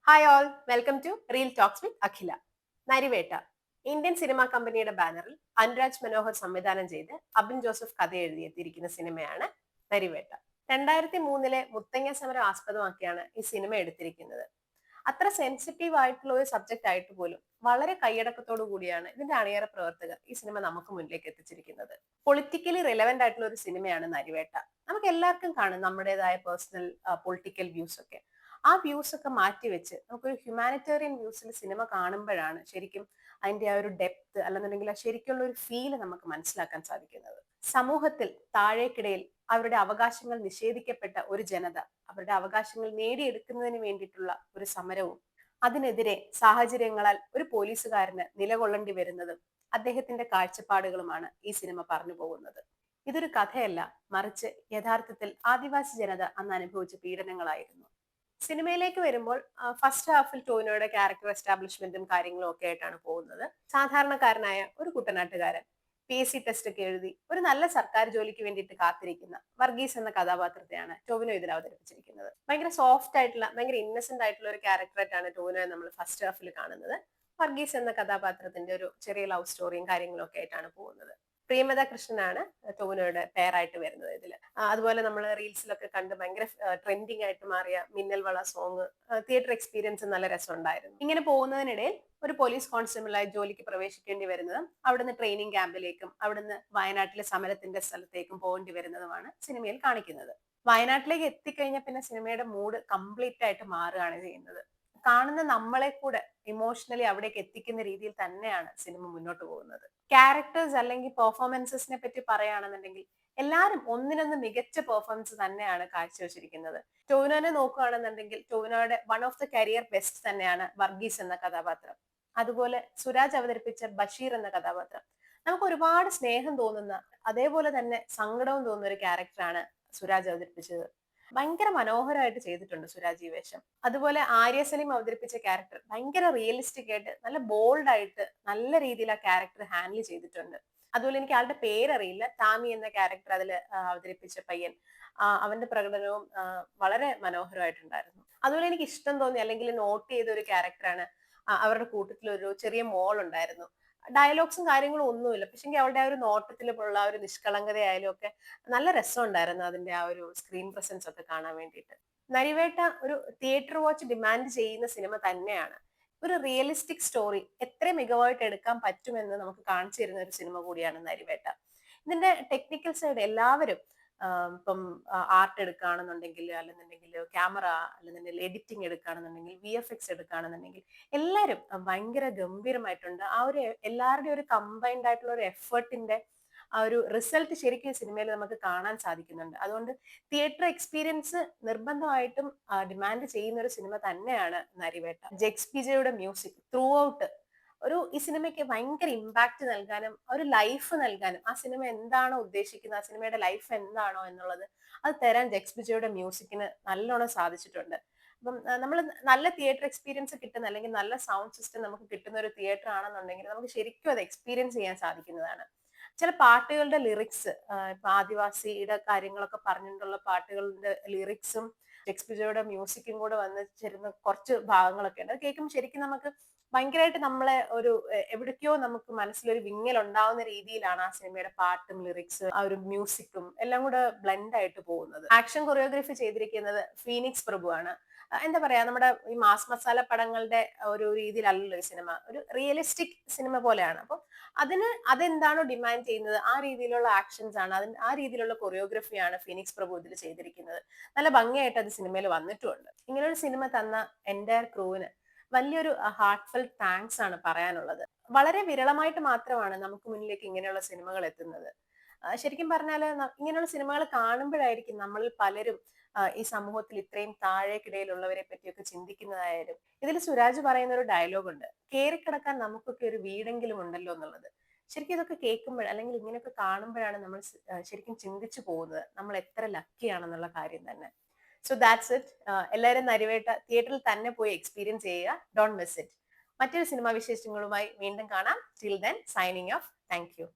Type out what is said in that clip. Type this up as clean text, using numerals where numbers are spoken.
Hi all, welcome to real talks with Akhila. Narivetta Indian cinema കമ്പനിയുടെ ബാനറിൽ അനുരാജ് മനോഹർ സംവിധാനം ചെയ്ത് അബിൻ ജോസഫ് കഥ എഴുതിയെത്തിയിരിക്കുന്ന സിനിമയാണ് നരിവേട്ട. 2003 മുത്തങ്ങ സമരം ആസ്പദമാക്കിയാണ് ഈ സിനിമ എടുത്തിരിക്കുന്നത്. അത്ര സെൻസിറ്റീവ് ആയിട്ടുള്ള ഒരു സബ്ജക്റ്റ് ആയിട്ട് പോലും വളരെ കൈയടക്കത്തോടു കൂടിയാണ് ഇതിന്റെ അണിയറ പ്രവർത്തകർ ഈ സിനിമ നമുക്ക് മുന്നിലേക്ക് എത്തിച്ചിരിക്കുന്നത്. പൊളിറ്റിക്കലി റിലവന്റ് ആയിട്ടുള്ള ഒരു സിനിമയാണ് നരിവേട്ട. നമുക്ക് എല്ലാവർക്കും കാണും നമ്മുടേതായ പേഴ്സണൽ പൊളിറ്റിക്കൽ വ്യൂസ് ഒക്കെ. ആ വ്യൂസ് ഒക്കെ മാറ്റിവെച്ച് നമുക്കൊരു ഹ്യൂമാനിറ്റേറിയൻ വ്യൂസിൽ സിനിമ കാണുമ്പോഴാണ് ശരിക്കും അതിന്റെ ആ ഒരു ഡെപ്ത് അല്ലെന്നുണ്ടെങ്കിൽ ആ ശരിക്കുള്ള ഒരു ഫീല് നമുക്ക് മനസ്സിലാക്കാൻ സാധിക്കുന്നത്. സമൂഹത്തിൽ താഴേക്കിടയിൽ അവരുടെ അവകാശങ്ങൾ നിഷേധിക്കപ്പെട്ട ഒരു ജനത അവരുടെ അവകാശങ്ങൾ നേടിയെടുക്കുന്നതിന് വേണ്ടിയിട്ടുള്ള ഒരു സമരവും അതിനെതിരെ സാഹചര്യങ്ങളാൽ ഒരു പോലീസുകാരന് നിലകൊള്ളേണ്ടി വരുന്നതും അദ്ദേഹത്തിന്റെ കാഴ്ചപ്പാടുകളുമാണ് ഈ സിനിമ പറഞ്ഞു പോകുന്നത്. ഇതൊരു കഥയല്ല, മറിച്ച് യഥാർത്ഥത്തിൽ ആദിവാസി ജനത അന്ന് അനുഭവിച്ച പീഡനങ്ങളായിരുന്നു. സിനിമയിലേക്ക് വരുമ്പോൾ ഫസ്റ്റ് ഹാഫിൽ ടോവിനോയുടെ ക്യാരക്ടർ എസ്റ്റാബ്ലിഷ്മെന്റും കാര്യങ്ങളും ഒക്കെ ആയിട്ടാണ് പോകുന്നത്. സാധാരണക്കാരനായ ഒരു കുട്ടനാട്ടുകാരൻ PSC ടെസ്റ്റ് ഒക്കെ എഴുതി ഒരു നല്ല സർക്കാർ ജോലിക്ക് വേണ്ടിയിട്ട് കാത്തിരിക്കുന്ന വർഗീസ് എന്ന കഥാപാത്രത്തെയാണ് ടോവിനോ ഇതിൽ അവതരിപ്പിച്ചിരിക്കുന്നത്. ഭയങ്കര സോഫ്റ്റ് ആയിട്ടുള്ള ഭയങ്കര ഇന്നസെന്റ് ആയിട്ടുള്ള ഒരു ക്യാരക്ടറായിട്ടാണ് ടോവിനോയെ നമ്മൾ ഫസ്റ്റ് ഹാഫിൽ കാണുന്നത്. വർഗീസ് എന്ന കഥാപാത്രത്തിന്റെ ഒരു ചെറിയ ലവ് സ്റ്റോറിയും കാര്യങ്ങളും ഒക്കെ ആയിട്ടാണ് പോകുന്നത്. പ്രിയമത കൃഷ്ണനാണ് ടോവിനോയുടെ പേരായിട്ട് വരുന്നത് ഇതില്. അതുപോലെ നമ്മൾ റീൽസിലൊക്കെ കണ്ട് ഭയങ്കര ട്രെൻഡിങ് ആയിട്ട് മാറിയ മിന്നൽ വള സോങ് തിയേറ്റർ എക്സ്പീരിയൻസ് നല്ല രസമുണ്ടായിരുന്നു. ഇങ്ങനെ പോകുന്നതിനിടയിൽ ഒരു പോലീസ് കോൺസ്റ്റബിളായി ജോലിക്ക് പ്രവേശിക്കേണ്ടി വരുന്നതും അവിടുന്ന് ട്രെയിനിങ് ക്യാമ്പിലേക്കും അവിടുന്ന് വയനാട്ടിലെ സമരത്തിന്റെ സ്ഥലത്തേക്കും പോകേണ്ടി വരുന്നതുമാണ് സിനിമയിൽ കാണിക്കുന്നത്. വയനാട്ടിലേക്ക് എത്തിക്കഴിഞ്ഞാൽ പിന്നെ സിനിമയുടെ മൂഡ് കംപ്ലീറ്റ് ആയിട്ട് മാറുകയാണ് ചെയ്യുന്നത്. കാണുന്ന നമ്മളെ കൂടെ ഇമോഷണലി അവിടേക്ക് എത്തിക്കുന്ന രീതിയിൽ തന്നെയാണ് സിനിമ മുന്നോട്ട് പോകുന്നത്. ക്യാരക്ടേഴ്സ് അല്ലെങ്കിൽ പെർഫോമൻസസിനെ പറ്റി പറയുകയാണെന്നുണ്ടെങ്കിൽ എല്ലാവരും ഒന്നിനൊന്ന് മികച്ച പെർഫോമൻസ് തന്നെയാണ് കാഴ്ചവെച്ചിരിക്കുന്നത്. ടോവിനോനെ നോക്കുകയാണെന്നുണ്ടെങ്കിൽ ടോവിനോയുടെ one of the career best തന്നെയാണ് വർഗീസ് എന്ന കഥാപാത്രം. അതുപോലെ സുരാജ് അവതരിപ്പിച്ച ബഷീർ എന്ന കഥാപാത്രം നമുക്ക് ഒരുപാട് സ്നേഹം തോന്നുന്ന അതേപോലെ തന്നെ സങ്കടവും തോന്നുന്ന ഒരു ക്യാരക്ടറാണ് സുരാജ് അവതരിപ്പിച്ചത്. ഭയങ്കര മനോഹരമായിട്ട് ചെയ്തിട്ടുണ്ട് സുരാജ് ഈ വേഷം. അതുപോലെ ആര്യ സലീം അവതരിപ്പിച്ച ക്യാരക്ടർ ഭയങ്കര റിയലിസ്റ്റിക് ആയിട്ട് നല്ല ബോൾഡ് ആയിട്ട് നല്ല രീതിയിൽ ആ ക്യാരക്ടർ ഹാൻഡിൽ ചെയ്തിട്ടുണ്ട്. അതുപോലെ എനിക്ക് ആളുടെ പേരറിയില്ല, താമി എന്ന ക്യാരക്ടർ അതിൽ അവതരിപ്പിച്ച പയ്യൻ, അവന്റെ പ്രകടനവും വളരെ മനോഹരമായിട്ടുണ്ടായിരുന്നു. അതുപോലെ എനിക്ക് ഇഷ്ടം തോന്നി അല്ലെങ്കിൽ നോട്ട് ചെയ്ത ഒരു ക്യാരക്ടറാണ് അവരുടെ കൂട്ടത്തിൽ ഒരു ചെറിയ മോൾ ഉണ്ടായിരുന്നു. ഡയലോഗ്സും കാര്യങ്ങളും ഒന്നുമില്ല, പക്ഷെങ്കിൽ അവളുടെ ആ ഒരു നോട്ടത്തിലുള്ള ആ ഒരു നിഷ്കളങ്കതയായാലും ഒക്കെ നല്ല രസമുണ്ടായിരുന്നു അതിന്റെ ആ ഒരു സ്ക്രീൻ പ്രസൻസ് ഒക്കെ കാണാൻ വേണ്ടിയിട്ട്. നരിവേട്ട ഒരു തിയേറ്റർ വാച്ച് ഡിമാൻഡ് ചെയ്യുന്ന സിനിമ തന്നെയാണ്. ഒരു റിയലിസ്റ്റിക് സ്റ്റോറി എത്ര മികവായിട്ട് എടുക്കാൻ പറ്റുമെന്ന് നമുക്ക് കാണിച്ചു തരുന്ന ഒരു സിനിമ കൂടിയാണ് നരിവേട്ട. ഇതിന്റെ ടെക്നിക്കൽ സൈഡ് എല്ലാവരും ഇപ്പം ആർട്ട് എടുക്കുകയാണെന്നുണ്ടെങ്കിൽ അല്ലെന്നുണ്ടെങ്കിൽ ക്യാമറ അല്ലെന്നുണ്ടെങ്കിൽ എഡിറ്റിംഗ് എടുക്കുകയാണെന്നുണ്ടെങ്കിൽ VFX എടുക്കുകയാണെന്നുണ്ടെങ്കിൽ എല്ലാവരും ഭയങ്കര ഗംഭീരമായിട്ടുണ്ട്. ആ ഒരു എല്ലാവരുടെയും ഒരു കമ്പൈൻഡ് ആയിട്ടുള്ള ഒരു എഫേർട്ടിന്റെ ആ ഒരു റിസൾട്ട് ശരിക്കും ഈ സിനിമയിൽ നമുക്ക് കാണാൻ സാധിക്കുന്നുണ്ട്. അതുകൊണ്ട് തിയേറ്റർ എക്സ്പീരിയൻസ് നിർബന്ധമായിട്ടും ഡിമാൻഡ് ചെയ്യുന്ന ഒരു സിനിമ തന്നെയാണ് നരിവേട്ട. ജെക്സ് പിജയുടെ മ്യൂസിക് ത്രൂ ഔട്ട് ഈ സിനിമയ്ക്ക് ഭയങ്കര ഇമ്പാക്ട് നൽകാനും ഒരു ലൈഫ് നൽകാനും ആ സിനിമ എന്താണോ ഉദ്ദേശിക്കുന്നത്, ആ സിനിമയുടെ ലൈഫ് എന്താണോ എന്നുള്ളത് അത് തരാൻ ജെക്സ് പിജയുടെ മ്യൂസിക്കിന് നല്ലോണം സാധിച്ചിട്ടുണ്ട്. അപ്പം നമ്മൾ നല്ല തിയേറ്റർ എക്സ്പീരിയൻസ് കിട്ടുന്ന അല്ലെങ്കിൽ നല്ല സൗണ്ട് സിസ്റ്റം നമുക്ക് കിട്ടുന്ന ഒരു തിയേറ്റർ ആണെന്നുണ്ടെങ്കിൽ നമുക്ക് ശരിക്കും അത് എക്സ്പീരിയൻസ് ചെയ്യാൻ സാധിക്കുന്നതാണ്. ചില പാട്ടുകളുടെ ലിറിക്സ്, ഇപ്പൊ ആദിവാസിയുടെ കാര്യങ്ങളൊക്കെ പറഞ്ഞിട്ടുള്ള പാട്ടുകളുടെ ലിറിക്സും ജെക്സ്പിജോയുടെ മ്യൂസിക്കും കൂടെ വന്ന് ചേരുന്ന കുറച്ച് ഭാഗങ്ങളൊക്കെ ഉണ്ട്. അത് കേൾക്കുമ്പോൾ ശരിക്കും നമുക്ക് ഭയങ്കരമായിട്ട് നമ്മളെ എവിടേക്കോ നമുക്ക് മനസ്സിലൊരു വിങ്ങൽ ഉണ്ടാവുന്ന രീതിയിലാണ് ആ സിനിമയുടെ പാട്ടും ലിറിക്സ് ആ ഒരു മ്യൂസിക്കും എല്ലാം കൂടെ ബ്ലെൻഡ് ആയിട്ട് പോകുന്നത്. ആക്ഷൻ കൊറിയോഗ്രഫി ചെയ്തിരിക്കുന്നത് ഫീനിക്സ് പ്രഭു ആണ്. എന്താ പറയാ, നമ്മുടെ ഈ മാസ് മസാല പടങ്ങളുടെ ഒരു രീതിയിലല്ലല്ലോ ഈ സിനിമ, ഒരു റിയലിസ്റ്റിക് സിനിമ പോലെയാണ്. അപ്പൊ അതെന്താണോ ഡിമാൻഡ് ചെയ്യുന്നത് ആ രീതിയിലുള്ള ആക്ഷൻസ് ആണ്, ആ രീതിയിലുള്ള കൊറിയോഗ്രഫിയാണ് ഫീനിക്സ് പ്രഭു ഇതിൽ ചെയ്തിരിക്കുന്നത്. നല്ല ഭംഗിയായിട്ട് അത് സിനിമയിൽ വന്നിട്ടുമുണ്ട്. ഇങ്ങനൊരു സിനിമ തന്ന എന്റയർ ക്രൂവിന് വലിയൊരു ഹാർട്ട്ഫെൽ താങ്ക്സ് ആണ് പറയാനുള്ളത്. വളരെ വിരളമായിട്ട് മാത്രമാണ് നമുക്ക് മുന്നിലേക്ക് ഇങ്ങനെയുള്ള സിനിമകൾ എത്തുന്നത്. ശരിക്കും പറഞ്ഞാല് ഇങ്ങനെയുള്ള സിനിമകൾ കാണുമ്പോഴായിരിക്കും നമ്മളിൽ പലരും ഈ സമൂഹത്തിൽ ഇത്രയും താഴേക്കിടയിലുള്ളവരെ പറ്റിയൊക്കെ ചിന്തിക്കുന്നതായാലും. ഇതിൽ സുരാജ് പറയുന്ന ഒരു ഡയലോഗ് ഉണ്ട്, കേറിക്കിടക്കാൻ നമുക്കൊക്കെ ഒരു വീടെങ്കിലും ഉണ്ടല്ലോ എന്നുള്ളത്. ശരിക്കും ഇതൊക്കെ കേൾക്കുമ്പോൾ അല്ലെങ്കിൽ ഇങ്ങനെയൊക്കെ കാണുമ്പോഴാണ് നമ്മൾ ശരിക്കും ചിന്തിച്ചു പോകുന്നത് നമ്മൾ എത്ര ലക്കിയാണെന്നുള്ള കാര്യം തന്നെ. So that's it. എല്ലാവരും നരിവേട്ട തിയേറ്ററിൽ തന്നെ പോയി എക്സ്പീരിയൻസ് ചെയ്യുക. Don't miss it. മറ്റൊരു സിനിമാ വിശേഷങ്ങളുമായി വീണ്ടും കാണാം. Till then signing off. Thank you.